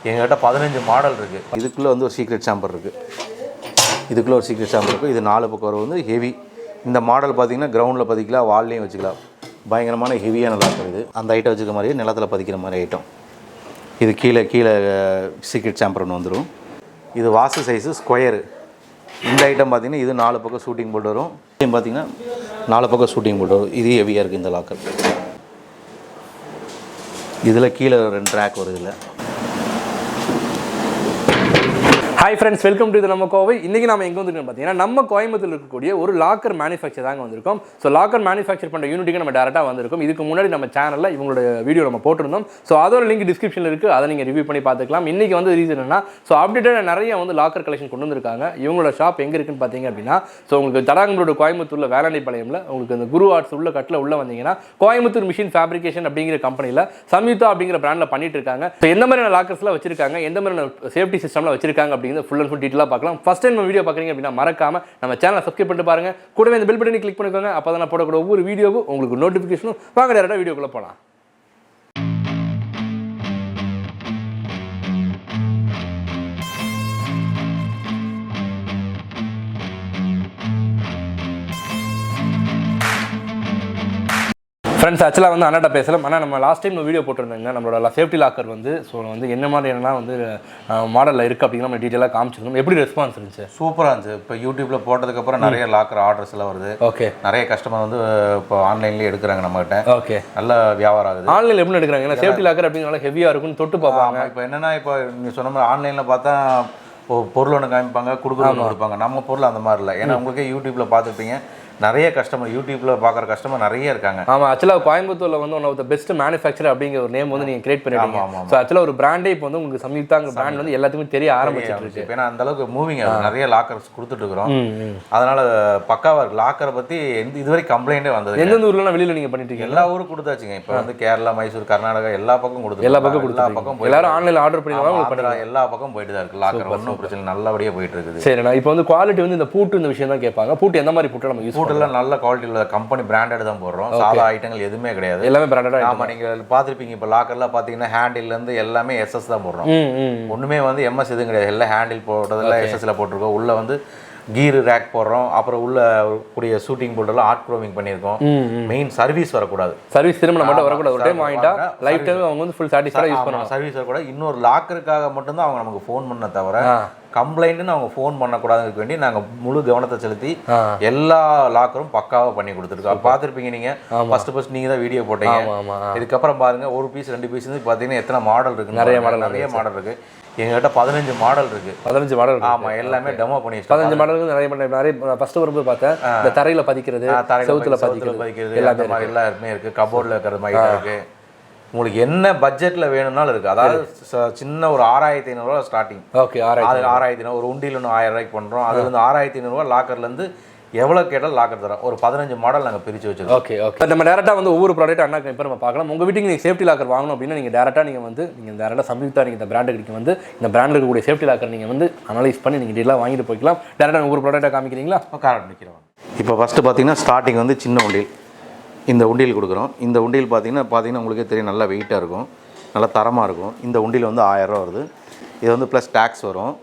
எங்ககிட்ட 15 மாடல் இருக்குது. இதுக்குள்ளே வந்து ஒரு சீக்ரெட் சாம்பர் இருக்குது. இதுக்குள்ளே ஒரு சீக்ரெட் சாம்பர் இருக்குது. இது 4 பக்கம் வரும் வந்து ஹெவி. இந்த மாடல் பார்த்திங்கன்னா கிரவுண்டில் பதிக்கலாம், வால்லையும் வச்சுக்கலாம். பயங்கரமான ஹெவியான லாக்கர் இது. அந்த ஐட்டம் வச்சுக்க மாதிரியே நிலத்தில் பதிக்கிற மாதிரி ஐட்டம். இது கீழே சீக்ரெட் சாம்பர் ஒன்று வந்துடும். இது வாசு சைஸு ஸ்கொயரு. இந்த ஐட்டம் பார்த்திங்கன்னா இது 4 பக்கம் ஷூட்டிங் போல்ட் வரும். பார்த்திங்கன்னா 4 பக்கம் ஷூட்டிங் போல்ட் வரும். இது ஹெவியாக இருக்குது இந்த லாக்கர். இதில் கீழே 2 ட்ராக் வருது. இதில் ஹாய் ஃப்ரெண்ட்ஸ், வெல்கம் டு இது நம்ம கோவை. இன்றைக்கி நம்ம எங்கே வந்துருக்கோம் பார்த்தீங்கன்னா நம்ம கோயம்புத்தூர் இருக்கக்கூடிய ஒரு லாக்கர் மேனுஃபேக்சர் தாங்க வந்திருக்கோம். ஸோ லாக்கர் மேனுஃபேக்சர் பண்ணுற யூனிட்டுக்கு நம்ம டேரெக்டாக வந்திருக்கோம். இதுக்கு முன்னாடி நம்ம சேனலில் இவங்களோட வீடியோ நம்ம போட்டிருந்தோம். ஸோ அதோட லிங்க் டிஸ்கிரிப்ஷனில் இருக்குது, அதை நீங்கள் ரிவ்யூ பண்ணி பார்த்துக்கலாம். இன்றைக்கி வந்து ரீசன் என்ன, ஸோ அப்டேட்டாக நிறைய வந்து லாக்கர் கலெக்ஷன் கொண்டு வந்திருக்காங்க. இவங்களோட ஷாப் எங்கே இருக்குன்னு பார்த்தீங்க அப்படின்னா, ஸோ உங்களுக்கு தடாங்கரோட கோயம்புத்தூரில் வேலாண்டைப்பாளையமில் உங்களுக்கு அந்த குரு ஆர்ட்ஸ் உள்ள கட்டில் உள்ளே வந்தீங்கன்னா கோயம்புத்தூர் மிஷின் ஃபேப்ரிகேஷன் அப்படிங்கிற கம்பெனியில் சம்யுக்தா அப்படிங்கிற பிராண்டில் பண்ணிட்டு இருக்காங்க. ஸோ எந்த மாதிரியான லாக்கர்ஸ்லாம் வச்சிருக்காங்க, எந்த மாதிரியான சேஃப்டி சிஸ்டம்லாம் வச்சிருக்காங்க அப்படிங்கிற ஃபுல் அண்ட் ஃபுல் டீட்டெயிலாக பார்க்கலாம். ஃபர்ஸ்ட் டைம் நம்ம வீடியோ பார்க்குறீங்க அப்படின்னா மறக்காம நம்ம சேனலை சப்ஸ்கிரைப் பண்ணிட்டு பாருங்க. கூடவே இந்த பெல் பட்டனை கிளிக் பண்ணிக்கோங்க. அப்போ தான் நான் போடக்கூடிய ஒவ்வொரு வீடியோவும் உங்களுக்கு நோட்டிஃபிகேஷனும். வாங்க டேரக்டாக வீடியோக்குள்ளே போகலாம். ஃப்ரெண்ட்ஸ், ஆக்சுவலாக வந்து அண்ணாட்ட பேசலாம். ஆனால் நம்ம லாஸ்ட் டைம் வீடியோ போட்டிருந்தேங்க நம்மளோட சேஃப்டி லாக்கர் வந்து. ஸோ வந்து என்ன மாதிரி என்னெல்லாம் வந்து மாடலில் இருக்குது அப்படிங்கிற நம்ம டீட்டெயிலாக காமிச்சிருந்தோம். எப்படி ரெஸ்பான்ஸ் இருந்துச்சு? சூப்பராக இருந்துச்சு. இப்போ யூடியூப்பில் போட்டதுக்கப்புறம் நிறைய லாக்கர் ஆர்டர்ஸ் எல்லாம் வருது. ஓகே. நிறைய கஸ்டமர் வந்து இப்போ ஆன்லைன்லேயே எடுக்கிறாங்க நம்மகிட்ட. ஓகே. நல்ல வியாபாரம் ஆகுது. ஆன்லைனில் எப்படி எடுக்கிறாங்க? ஏன்னா சேஃப்டி லாக்கர் அப்படிங்கிறனால ஹெவியாக இருக்குன்னு தொட்டு பார்ப்பாங்க. இப்போ என்னென்னா, இப்போ நீங்கள் சொன்ன மாதிரி ஆன்லைனில் பார்த்தா பொருள் ஒன்று காமிப்பாங்க, கொடுப்பாங்க. நம்ம பொருள் அந்த மாதிரி இல்லை. ஏன்னா உங்களுக்கே யூடியூப்பில் பார்த்துருப்பீங்க, நிறைய கஸ்டமர் யூடியூப்ல பார்க்குற கஸ்டமர் நிறைய இருக்காங்க. ஆமாம், ஆக்சுவலாக கோயம்புத்தூரில் வந்து one of the best manufacture அப்படிங்கிற ஒரு நேம் வந்து நீங்கள் கிரியேட் பண்ணிருக்கீங்க. ஸோ ஆக்சுவலாக ஒரு பிராண்டே இப்போ வந்து உங்களுக்கு சம்யுக்தாங்க பிராண்ட் வந்து எல்லாத்துக்குமே தெரிய ஆரம்பிச்சிருக்கு. ஏன்னா அந்த அளவுக்கு மூவிங் நிறைய லாக்கர்ஸ் கொடுத்துட்டு இருக்கிறோம். அதனால பக்காவா இருக்கு. லாக்கரை பற்றி இதுவரை கம்ப்ளைண்டே வந்தது. எந்தெந்த ஊர்லாம் வெளியில் நீங்கள் பண்ணிட்டு இருக்கீங்க? எல்லா ஊரும் கொடுத்தாச்சுங்க. இப்போ வந்து கேரளா, மைசூர், கர்நாடகா எல்லா பக்கம் கொடுத்து எல்லா பக்கம் எல்லாரும் ஆன்லைனில் ஆர்டர் பண்ணி எல்லா பக்கம் போயிட்டு தான் இருக்கு. லாக்கர் ஒன்றும் பிரச்சனை நல்லபடியாக போயிட்டு இருக்குது. சரிண்ணா, இப்போ வந்து குவாலிட்டி வந்து இந்த பூட்டு இந்த விஷயம் தான் கேட்பாங்க. பூட்டு எந்த மாதிரி பூட்டு நம்ம யூஸ் பூட்டெல்லாம் நல்ல குவாலிட்டி கம்பெனி பிராண்டட் தான் போடுறோம். சாதா ஐட்டங்கள் எதுவுமே கிடையாது, எல்லாமே பிராண்டட். ஆமா, நீங்க பாத்துருப்பீங்க. இப்ப லாக்கர்லாம் பாத்தீங்கன்னா ஹேண்டில் இருந்து எல்லாமே எஸ்எஸ் தான் போடுறோம். ஒண்ணுமே வந்து எம்எஸ் எதுவும் கிடையாது. எல்லாம் ஹேண்டில் போட்டதெல்லாம் எஸ்எஸ்ல போட்டிருக்கோம். உள்ள வந்து கீர் ரேக் போடுறோம். அப்புறம் உள்ள கூடிய ஷூட்டிங் போல்டெல்லாம் ஆர்ட் க்ரோமிங் பண்ணியிருக்கோம். மெயின் சர்வீஸ் வரக்கூடாது. சர்வீஸ் திரும்ப மட்டும் வரக்கூடாது. ஒரு டைம் வாங்கிட்டா லைஃப் டைம் அவங்க வந்து ஃபுல் சாட்டிஸ்ஃபைடா யூஸ் பண்ணலாம். சர்வீஸ் வரக்கூடாது. இன்னொரு லாக்கருக்காக மட்டும்தான் அவங்க நமக்கு ஃபோன் பண்ண தவிர கம்ப்ளைண்ட்னு அவங்க ஃபோன் பண்ணக்கூடாதுக்கு வேண்டி நாங்கள் முழு கவனத்தை செலுத்தி எல்லா லாக்கரும் பக்காவாக பண்ணி கொடுத்துருக்கோம். பார்த்துருப்பீங்க நீங்கள். ஃபர்ஸ்ட் நீங்கள் தான் வீடியோ போட்டீங்க. இதுக்கப்புறம் பாருங்க, ஒரு பீஸ் 2 பீஸ் பார்த்தீங்கன்னா எத்தனை மாடல் இருக்குது. நிறைய மாடல் இருக்குது. எங்ககிட்ட 15 மாடல் இருக்குது. 15 மாடல். ஆமாம், எல்லாமே டெமோ பண்ணி 15 மாடலுக்கு நிறைய ஃபர்ஸ்ட் வரும்போது பார்த்தேன். இந்த தரையில் பதிக்கிறது, செவுத்துல பதிக்கிறது, எல்லா மாதிரி எல்லாருமே இருக்குது. கபோர்டில் இருக்கிற மாதிரி இருக்குது. உங்களுக்கு என்ன பட்ஜெட்டில் வேணும்னாலும் இருக்குது. அதாவது சின்ன ஒரு 6500 ஸ்டார்டிங். ஓகே, 6500 ஒரு உண்டியில் ஒன்று 1000 ரூபாய்க்கு பண்ணுறோம். அதுலேருந்து 6500 லாக்கர்லேருந்து எவ்வளோ கேட்டாலும் லாக்கர் தரோம். ஒரு 15 மாடல் நாங்கள் பிரித்து வச்சுருக்கோம். ஓகே. நம்ம டேரெக்டாக வந்து ஒவ்வொரு ப்ராடக்ட் அண்ணா இப்போ நம்ம பார்க்கலாம். உங்கள் வீட்டுக்கு நீங்கள் சேஃப்டி லாக்கர் வாங்கணும் அப்படின்னா நீங்கள் டேரெக்டாக நீங்கள் டேரெக்டாக சம்யுக்தா நீங்கள் இந்த பிராண்டுக்கு வந்து இந்த பிராண்டில் இருக்கக்கூடிய சேஃப்டி லாக்கர் நீங்கள் வந்து அனலைஸ் பண்ணி நீங்கள் டீலாக வாங்கிட்டு போய்க்கலாம். டேரெக்டாக ஒவ்வொரு ப்ராடக்டாக காமிக்கிறீங்களா? காமிக்கிறோம். இப்போ ஃபஸ்ட்டு பார்த்தீங்கன்னா ஸ்டார்டிங் வந்து சின்ன உண்டியல். இந்த உண்டியல் கொடுக்குறோம். இந்த உண்டியல் பார்த்தீங்கன்னா உங்களுக்கே தெரியும், நல்லா வெயிட்டாக இருக்கும், நல்லா தரமாக இருக்கும். இந்த உண்டியல் வந்து 1000 ரூபா வருது. இது வந்து ப்ளஸ் டேக்ஸ் வரும்.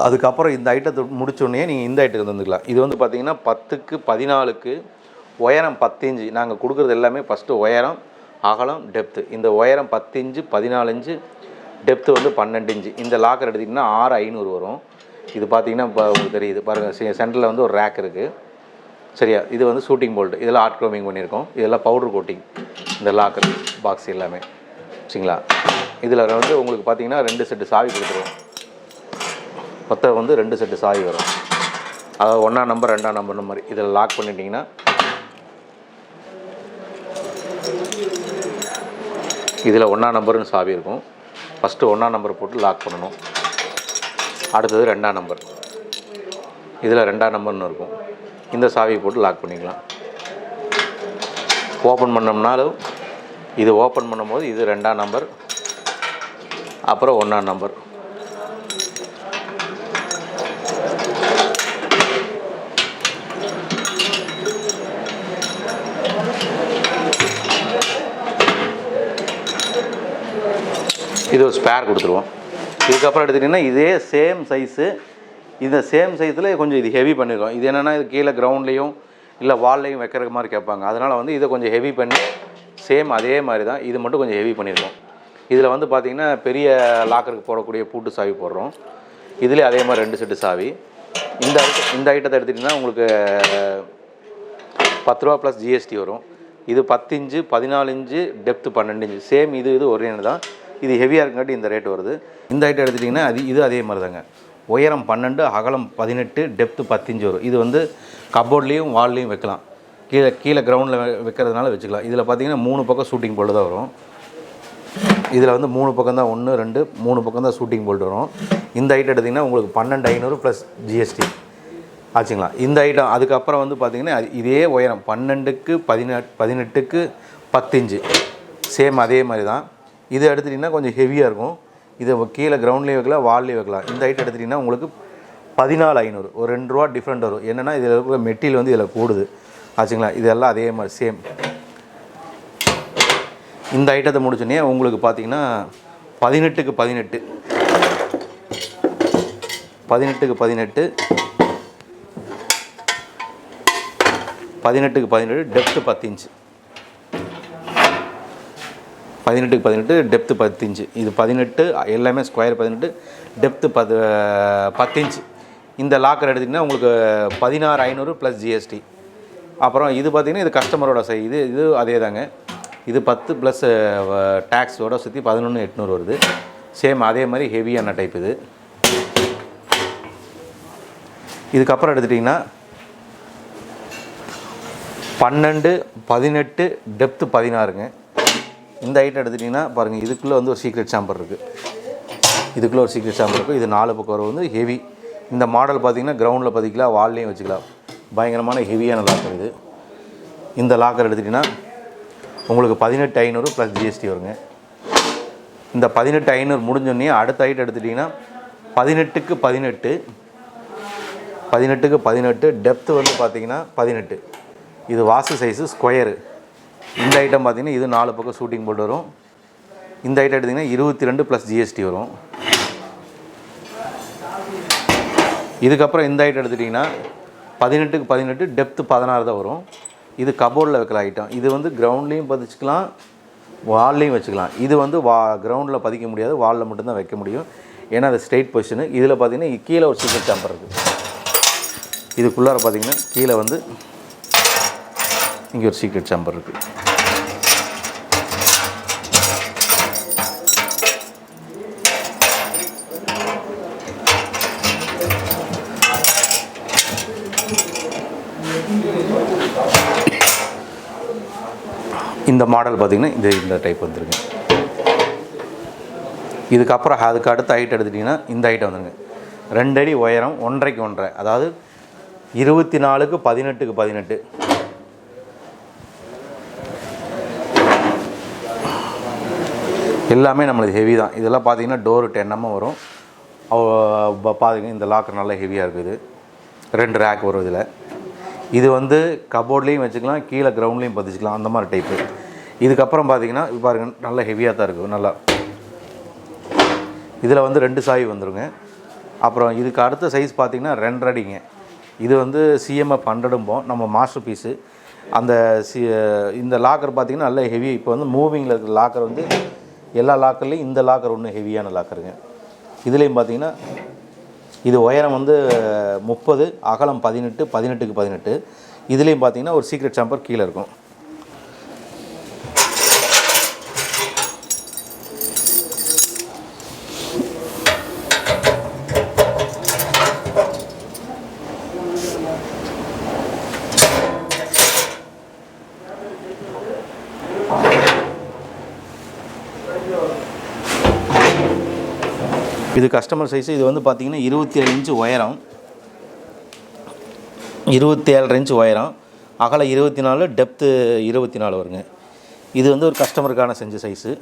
அதுக்கப்புறம் இந்த ஐட்டத்தை முடிச்சோடனே நீங்கள் இந்த ஐட்டத்துக்கு வந்துக்கலாம். இது வந்து பார்த்தீங்கன்னா 10க்கு 14க்கு உயரம் 10 இன்ச்சு. நாங்கள் கொடுக்குறது எல்லாமே ஃபஸ்ட்டு உயரம், அகலம், டெப்த்து. இந்த உயரம் 10 இன்ச்சு, 14 இன்ச்சு, டெப்த்து வந்து 12 இன்ச்சு. இந்த லாக்கர் எடுத்திங்கன்னா 6500 வரும். இது பார்த்தீங்கன்னா இப்போ உங்களுக்கு தெரியுது பாருங்கள், சென்டரில் வந்து ஒரு ரேக் இருக்குது. சரியா, இது வந்து ஷூட்டிங் போல்ட். இதெல்லாம் ஆர்ட் க்ரோமிங் பண்ணியிருக்கோம். இதெல்லாம் பவுடர் கோட்டிங். இந்த லாக்கர் பாக்ஸ் எல்லாமே சரிங்களா. இதில் வந்து உங்களுக்கு பார்த்தீங்கன்னா 2 செட்டு சாவி கொடுத்துருவோம். மொத்தம் வந்து 2 செட்டு சாவி வரும். அதாவது 1ஆம் நம்பர் 2ஆம் நம்பர் மாதிரி இதில் லாக் பண்ணிட்டீங்கன்னா இதில் 1ஆம் நம்பர்னு சாவி இருக்கும். ஃபஸ்ட்டு 1ஆம் நம்பர் போட்டு லாக் பண்ணணும். அடுத்தது 2ஆம் நம்பர். இதில் 2ஆம் நம்பர்னு இருக்கும். இந்த சாவி போட்டு லாக் பண்ணிக்கலாம். ஓப்பன் பண்ணோம்னாலும் இது ஓப்பன் பண்ணும்போது இது 2ஆம் நம்பர், அப்புறம் 1ஆம் நம்பர். இது ஒரு ஸ்பேர் கொடுத்துருவோம். இதுக்கப்புறம் எடுத்துக்கிட்டிங்கன்னா இதே சேம் சைஸு, இந்த சேம் சைஸில் கொஞ்சம் இது ஹெவி பண்ணியிருக்கோம். இது என்னென்னா இது கீழே கிரவுண்ட்லேயும் இல்லை வால்லையும் வைக்கிற மாதிரி கேட்பாங்க. அதனால் வந்து இதை கொஞ்சம் ஹெவி பண்ணி சேம் அதே மாதிரி தான் இது மட்டும் கொஞ்சம் ஹெவி பண்ணியிருக்கோம். இதில் வந்து பார்த்திங்கன்னா பெரிய லாக்கருக்கு போடக்கூடிய பூட்டு சாவி போடுறோம். இதுலேயே அதே மாதிரி 2 செட்டு சாவி. இந்த ஐட்டத்தை எடுத்துகிட்டிங்கன்னா உங்களுக்கு 10 ரூபா ப்ளஸ் ஜிஎஸ்டி வரும். இது 10 inch 14 inch depth 12 inch same. இது ஒரே தான். இது ஹெவியாக இருக்குங்காட்டி இந்த ரேட் வருது. இந்த ஐட்டம் எடுத்துட்டிங்கன்னா இது அதே மாதிரி தாங்க. உயரம் 12, அகலம் 18, டெப்த்து 10 இன்ச்சு வரும். இது வந்து கப்போர்ட்லேயும் வால்லையும் வைக்கலாம். கீழே கிரவுண்டில் வைக்கிறதுனால வச்சுக்கலாம். இதில் பார்த்தீங்கன்னா 3 பக்கம் ஷூட்டிங் போல்டு தான் வரும். இதில் வந்து 3 பக்கம் தான் 1 2 3 பக்கம் தான் ஷூட்டிங் போல்டு வரும். இந்த ஐட்டம் எடுத்திங்கன்னா உங்களுக்கு 12,500 ப்ளஸ் ஜிஎஸ்டி ஆச்சுங்களா. இந்த ஐட்டம் அதுக்கப்புறம் வந்து பார்த்திங்கன்னா இதே உயரம் 12க்கு 18க்கு 10 இன்ச்சு சேம் அதே மாதிரி தான். இது எடுத்துட்டிங்கன்னா கொஞ்சம் ஹெவியாக இருக்கும். இதை கீழே கிரவுண்ட்லேயும் வைக்கலாம், வால்லேயும் வைக்கலாம். இந்த ஐட்டம் எடுத்துட்டிங்கன்னா உங்களுக்கு 14,500, ஒரு 2 ரூபா டிஃப்ரெண்ட் வரும். என்னென்னா இதில் இருக்கிற மெட்டீரியல் வந்து இதில் கூடுது ஆச்சுங்களா. இதெல்லாம் அதே மாதிரி சேம். இந்த ஐட்டத்தை முடிச்சோன்னே உங்களுக்கு பார்த்தீங்கன்னா 18க்கு 18 18க்கு 18 18க்கு 18 டெப்த்து 10 இன்ச்சு 18க்கு 18 டெப்த்து 10 இன்ச்சு. இது 18 எல்லாமே ஸ்கொயர் 18 டெப்த்து 10 இன்ச்சு. இந்த லாக்கர் எடுத்திங்கன்னா உங்களுக்கு 16,500 ப்ளஸ் ஜிஎஸ்டி. அப்புறம் இது பார்த்திங்கன்னா இது கஸ்டமரோட இது அதே தாங்க. இது 10 ப்ளஸ் டேக்ஸோட சுற்றி 11,800 வருது. சேம் அதே மாதிரி ஹெவியான டைப் இது. இதுக்கப்புறம் எடுத்துட்டிங்கன்னா 12 18 டெப்த்து 16ங்க. இந்த ஐட்டம் எடுத்துட்டிங்கன்னா பாருங்கள், இதுக்குள்ளே வந்து ஒரு சீக்ரெட் சாம்பர் இருக்குது. இதுக்குள்ளே ஒரு சீக்ரெட் சாம்பர் இருக்குது. இது 4 பக்கம் வந்து ஹெவி. இந்த மாடல் பார்த்திங்கன்னா கிரவுண்டில் பதிக்கலாம், வால்லையும் வச்சுக்கலாம். பயங்கரமான ஹெவியான லாக்கர் இது. இந்த லாக்கர் எடுத்துட்டிங்கன்னா உங்களுக்கு 18,500 ப்ளஸ் ஜிஎஸ்டி வருங்க. இந்த 18,500 முடிஞ்சோடனே அடுத்த ஐட்டம் எடுத்துட்டிங்கன்னா 18க்கு 18 டெப்த்து வந்து பார்த்திங்கன்னா 18. இது வாசு சைஸு ஸ்கொயரு. இந்த ஐட்டம் பார்த்திங்கன்னா இது 4 பக்கம் ஷூட்டிங் போல்டு வரும். இந்த ஐட்டம் எடுத்திங்கன்னா 22 ப்ளஸ் ஜிஎஸ்டி வரும். இதுக்கப்புறம் இந்த ஐட்டம் எடுத்துட்டிங்கன்னா 18க்கு 18 டெப்த்து 16 தான் வரும். இது கபோர்டில் வைக்கிற ஐட்டம். இது வந்து கிரவுண்ட்லேயும் பதிச்சுக்கலாம், வால்லையும் வச்சுக்கலாம். இது வந்து கிரவுண்டில் பதிக்க முடியாது, வாலில் மட்டும்தான் வைக்க முடியும். ஏன்னா அது ஸ்ட்ரெயிட் பொசிஷனு. இதில் பார்த்திங்கன்னா கீழே ஒரு சீக்ரெட் சாம்பர் இருக்குது. இதுக்குள்ளார பார்த்திங்கன்னா கீழே வந்து இங்கே ஒரு சீக்ரெட் சாம்பர் இருக்குது. இந்த மாடல் பார்த்திங்கன்னா இந்த டைப் வந்துருங்க. இதுக்கப்புறம் அதுக்கு அடுத்த ஐட்டம் எடுத்துட்டிங்கன்னா இந்த ஐட்டம் வந்துருங்க. 2 அடி உயரம் 1.5க்கு 1.5, அதாவது 24க்கு 18க்கு 18. எல்லாமே நம்மளுக்கு ஹெவி தான். இதெல்லாம் பார்த்திங்கன்னா டோரு 10 mm வரும். பார்த்திங்கன்னா இந்த லாக்கர் நல்லா ஹெவியாக இருக்குது. 2 ரேக் வரும் இதில். இது வந்து கபோர்ட்லேயும் வச்சுக்கலாம், கீழே கிரவுண்ட்லேயும் பதிச்சுக்கலாம், அந்த மாதிரி டைப்பு. இதுக்கப்புறம் பார்த்திங்கன்னா பாருங்கள் நல்லா ஹெவியாக தான் இருக்குது. நல்லா இதில் வந்து 2 சாவி வந்துருங்க. அப்புறம் இதுக்கு அடுத்த சைஸ் பார்த்திங்கன்னா 2.5 அடிங்க. இது வந்து CMF 100 நம்ம மாஸ்டர் பீஸு. அந்த இந்த லாக்கர் பார்த்திங்கன்னா நல்லா ஹெவி. இப்போ வந்து மூவிங்கில் இருக்கிற லாக்கர் வந்து எல்லா லாக்கர்லேயும் இந்த லாக்கர் ஒன்று ஹெவியான லாக்கருங்க. இதுலேயும் பார்த்திங்கன்னா இது உயரம் வந்து 30, அகலம் 18, 18க்கு 18. இதுலேயும் பார்த்திங்கன்னா ஒரு சீக்ரெட் சாம்பர் கீழே இருக்கும். இது கஸ்டமர் சைஸு. இது வந்து பார்த்திங்கன்னா 27 இன்ச்சு உயரம், 27 இன்ச்சு உயரம், அகலம் 24, டெப்த்து 24 வருங்க. இது வந்து ஒரு கஸ்டமருக்கான செஞ்ச சைஸு.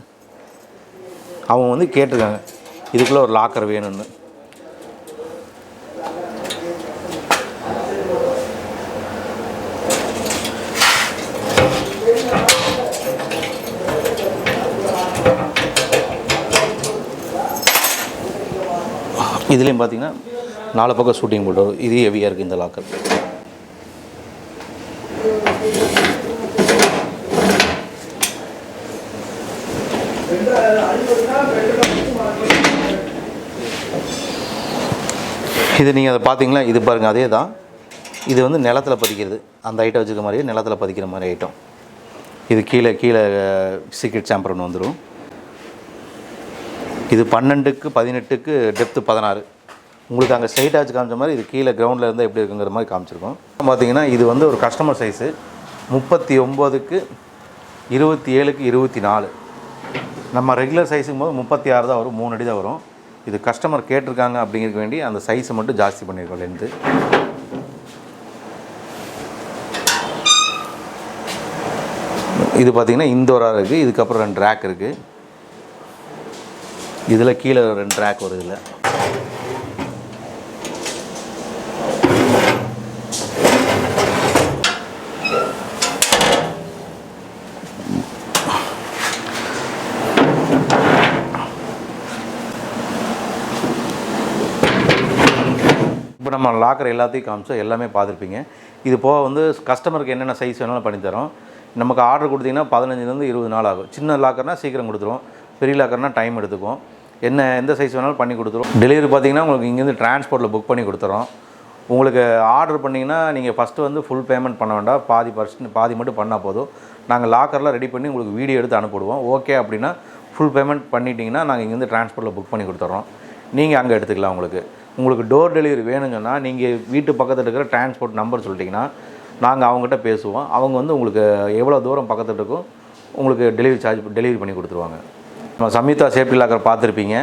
அவங்க வந்து கேட்டிருக்காங்க இதுக்குள்ளே ஒரு லாக்கர் வேணும்னு. இதுலேயும் பார்த்தீங்கன்னா 4 பக்கம் ஷூட்டிங் போட்டு இது ஹெவியாக இருக்குது இந்த லாக்கர். இது நீங்கள் அதை பார்த்தீங்களா, இது பாருங்கள் அதே தான். இது வந்து நிலத்தில் பதிக்கிறது, அந்த ஐட்டம் வச்சுக்க மாதிரியே நிலத்தில் பதிக்கிற மாதிரி ஐட்டம். இது கீழே சீக்ரெட் சாம்பர் ஒன்று வந்துடும். இது 12க்கு 18க்கு டெப்த்து 16. உங்களுக்கு அங்கே ஸ்ட்ரைட்டாக வச்சு காமிச்ச மாதிரி இது கீழே கிரவுண்டில் இருந்தால் எப்படி இருக்குங்கிற மாதிரி காமிச்சிருக்கோம். பார்த்தீங்கன்னா இது வந்து ஒரு கஸ்டமர் சைஸு 39க்கு 27க்கு 24. நம்ம ரெகுலர் சைஸுக்கும் போது 36 தான் வரும், 3 அடி தான் வரும். இது கஸ்டமர் கேட்டிருக்காங்க அப்படிங்கிறதுக்கு வேண்டி அந்த சைஸை மட்டும் ஜாஸ்தி பண்ணியிருக்கோம் லென்த்து. இது பார்த்திங்கன்னா இந்தோராக இருக்குது. இதுக்கப்புறம் 2 ரேக் இருக்குது. இதில் கீழே 2 ரேக் வருது. இதில் இப்போ நம்ம லாக்கர் எல்லாத்தையும் காமிச்சோம், எல்லாமே பார்த்துருப்பீங்க. இது போக வந்து கஸ்டமருக்கு என்னென்ன சைஸ் வேணாலும் பண்ணித்தரோம். நமக்கு ஆர்டர் கொடுத்தீங்கன்னா 15லேருந்து 20 நாள் ஆகும். சின்ன லாக்கர்னால் சீக்கிரம் கொடுத்துருவோம், பெரிய லாக்கர்னால் டைம் எடுத்துக்கும். எந்த சைஸ் வேணாலும் பண்ணி கொடுத்துருவோம். டெலிவரி பார்த்தீங்கன்னா உங்களுக்கு இங்கேருந்து டிரான்ஸ்போர்ட்டில் புக் பண்ணி கொடுத்துறோம். உங்களுக்கு ஆர்டர் பண்ணிங்கன்னா நீங்கள் ஃபஸ்ட்டு வந்து ஃபுல் பேமெண்ட் பண்ண வேண்டாம், பாதி மட்டும் பண்ணால் போதும். நாங்கள் லாக்கர்லாம் ரெடி பண்ணி உங்களுக்கு வீடியோ எடுத்து அனுப்பிடுவோம். ஓகே அப்படின்னா ஃபுல் பேமெண்ட் பண்ணிட்டீங்கன்னா நாங்கள் இங்கேருந்து டிரான்ஸ்போர்ட்டில் புக் பண்ணி கொடுத்துட்றோம். நீங்கள் அங்கே எடுத்துக்கலாம். உங்களுக்கு டோர் டெலிவரி வேணும்னு சொன்னால் நீங்கள் வீட்டு பக்கத்தில் இருக்கிற டிரான்ஸ்போர்ட் நம்பர் சொல்லிட்டிங்கன்னா நாங்கள் அவங்ககிட்ட பேசுவோம். அவங்க வந்து உங்களுக்கு எவ்வளோ தூரம் பக்கத்தில் இருக்கோ உங்களுக்கு டெலிவரி பண்ணி கொடுத்துருவாங்க. நம்ம சம்யுக்தா சேஃப்டி லாக்கர் பார்த்துருப்பீங்க.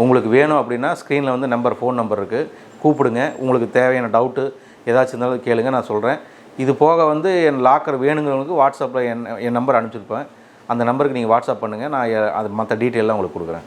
உங்களுக்கு வேணும் அப்படின்னா ஸ்க்ரீனில் வந்து ஃபோன் நம்பர் இருக்குது, கூப்பிடுங்க. உங்களுக்கு தேவையான டவுட்டு ஏதாச்சும் இருந்தாலும் கேளுங்க, நான் சொல்கிறேன். இது போக வந்து என் லாக்கர் வேணுங்கிறவங்களுக்கு வாட்ஸ்அப்பில் என் நம்பர் அனுப்பிச்சிருப்பேன். அந்த நம்பருக்கு நீங்கள் வாட்ஸ்அப் பண்ணுங்கள், நான் அது மற்ற டீட்டெயிலாம் உங்களுக்கு கொடுக்குறேன்.